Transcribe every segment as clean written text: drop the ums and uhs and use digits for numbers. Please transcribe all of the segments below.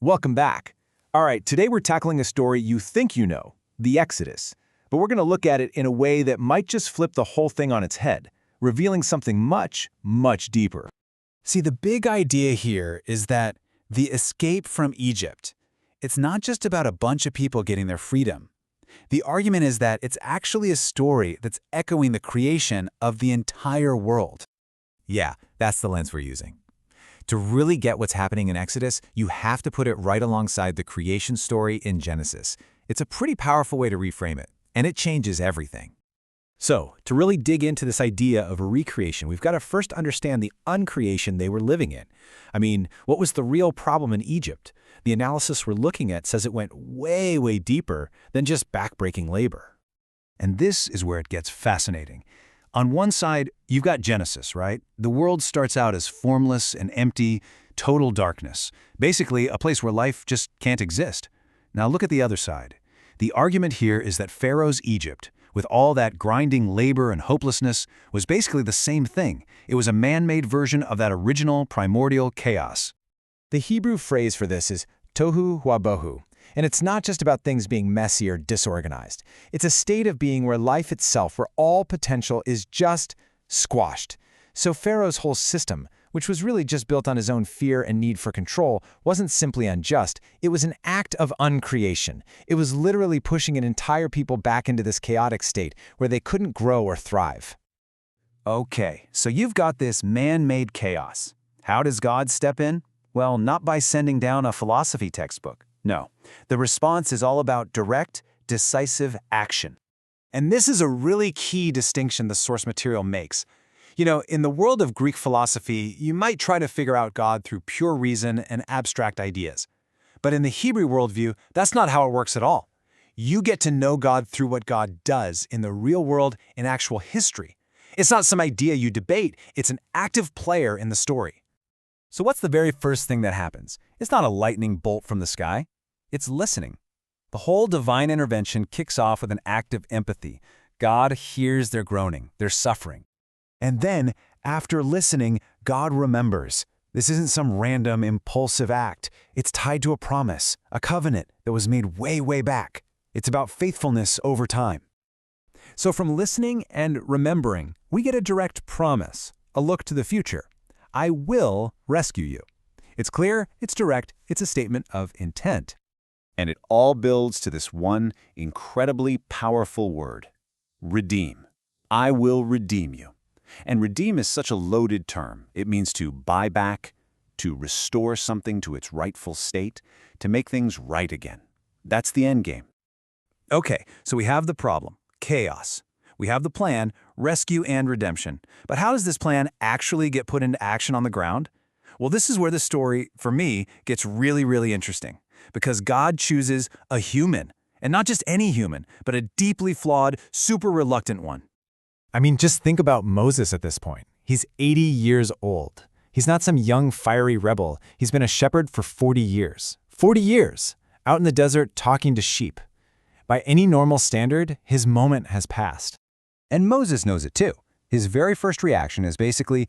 Welcome back. All right, today we're tackling a story you think you know, the Exodus. But we're going to look at it in a way that might just flip the whole thing on its head, revealing something much, much deeper. See, the big idea here is that the escape from Egypt, it's not just about a bunch of people getting their freedom. The argument is that it's actually a story that's echoing the creation of the entire world. Yeah, that's the lens we're using. To really get what's happening in Exodus, you have to put it right alongside the creation story in Genesis. It's a pretty powerful way to reframe it, and it changes everything. So, to really dig into this idea of a recreation, we've got to first understand the uncreation they were living in. I mean, what was the real problem in Egypt? The analysis we're looking at says it went way, way deeper than just backbreaking labor. And this is where it gets fascinating. On one side, you've got Genesis, right? The world starts out as formless and empty, total darkness. Basically, a place where life just can't exist. Now look at the other side. The argument here is that Pharaoh's Egypt, with all that grinding labor and hopelessness, was basically the same thing. It was a man-made version of that original primordial chaos. The Hebrew phrase for this is tohu wabohu, and it's not just about things being messy or disorganized. It's a state of being where life itself, where all potential is just squashed. So Pharaoh's whole system, which was really just built on his own fear and need for control, wasn't simply unjust. It was an act of uncreation. It was literally pushing an entire people back into this chaotic state where they couldn't grow or thrive. Okay, so you've got this man-made chaos. How does God step in? Well, not by sending down a philosophy textbook. No, the response is all about direct, decisive action. And this is a really key distinction the source material makes. You know, in the world of Greek philosophy, you might try to figure out God through pure reason and abstract ideas. But in the Hebrew worldview, that's not how it works at all. You get to know God through what God does in the real world in actual history. It's not some idea you debate, it's an active player in the story. So what's the very first thing that happens? It's not a lightning bolt from the sky. It's listening. The whole divine intervention kicks off with an act of empathy. God hears their groaning, their suffering. And then, after listening, God remembers. This isn't some random, impulsive act. It's tied to a promise, a covenant that was made way, way back. It's about faithfulness over time. So from listening and remembering, we get a direct promise, a look to the future. I will rescue you. It's clear, it's direct, it's a statement of intent. And it all builds to this one incredibly powerful word: redeem. I will redeem you. And redeem is such a loaded term. It means to buy back, to restore something to its rightful state, to make things right again. That's the end game. Okay, so we have the problem, chaos. We have the plan, rescue and redemption. But how does this plan actually get put into action on the ground? Well, this is where the story, for me, gets really, really interesting. Because God chooses a human, and not just any human, but a deeply flawed, super reluctant one. I mean, just think about Moses at this point. He's 80 years old. He's not some young, fiery rebel. He's been a shepherd for 40 years. 40 years! Out in the desert talking to sheep. By any normal standard, his moment has passed. And Moses knows it too. His very first reaction is basically,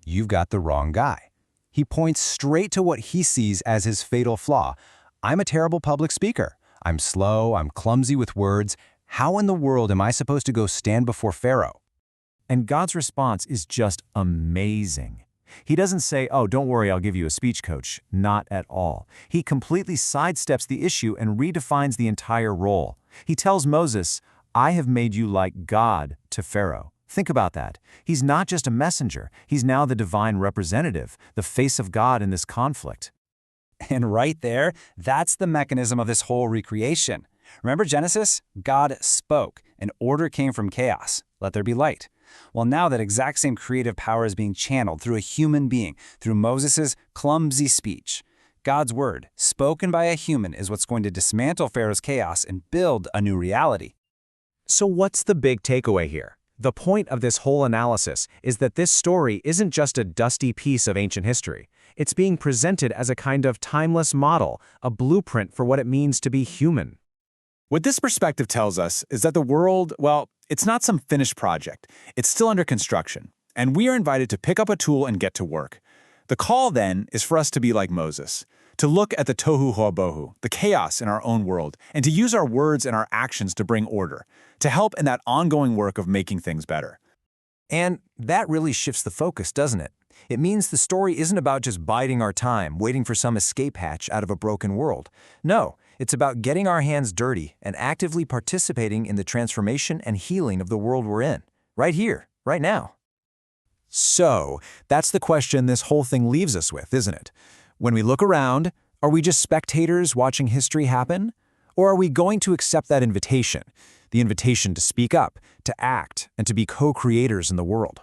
you've got the wrong guy. He points straight to what he sees as his fatal flaw. I'm a terrible public speaker. I'm slow, I'm clumsy with words. How in the world am I supposed to go stand before Pharaoh? And God's response is just amazing. He doesn't say, oh, don't worry, I'll give you a speech coach. Not at all. He completely sidesteps the issue and redefines the entire role. He tells Moses, I have made you like God to Pharaoh. Think about that. He's not just a messenger. He's now the divine representative, the face of God in this conflict. And right there, that's the mechanism of this whole recreation. Remember Genesis? God spoke, and order came from chaos. Let there be light. Well, now that exact same creative power is being channeled through a human being, through Moses' clumsy speech. God's word, spoken by a human, is what's going to dismantle Pharaoh's chaos and build a new reality. So what's the big takeaway here? The point of this whole analysis is that this story isn't just a dusty piece of ancient history. It's being presented as a kind of timeless model, a blueprint for what it means to be human. What this perspective tells us is that the world, well, it's not some finished project. It's still under construction, and we are invited to pick up a tool and get to work. The call, then, is for us to be like Moses, to look at the tohu huabohu, the chaos in our own world, and to use our words and our actions to bring order, to help in that ongoing work of making things better. And that really shifts the focus, doesn't it? It means the story isn't about just biding our time, waiting for some escape hatch out of a broken world. No, it's about getting our hands dirty and actively participating in the transformation and healing of the world we're in, right here, right now. So, that's the question this whole thing leaves us with, isn't it? When we look around, are we just spectators watching history happen? Or are we going to accept that invitation, the invitation to speak up, to act, and to be co-creators in the world?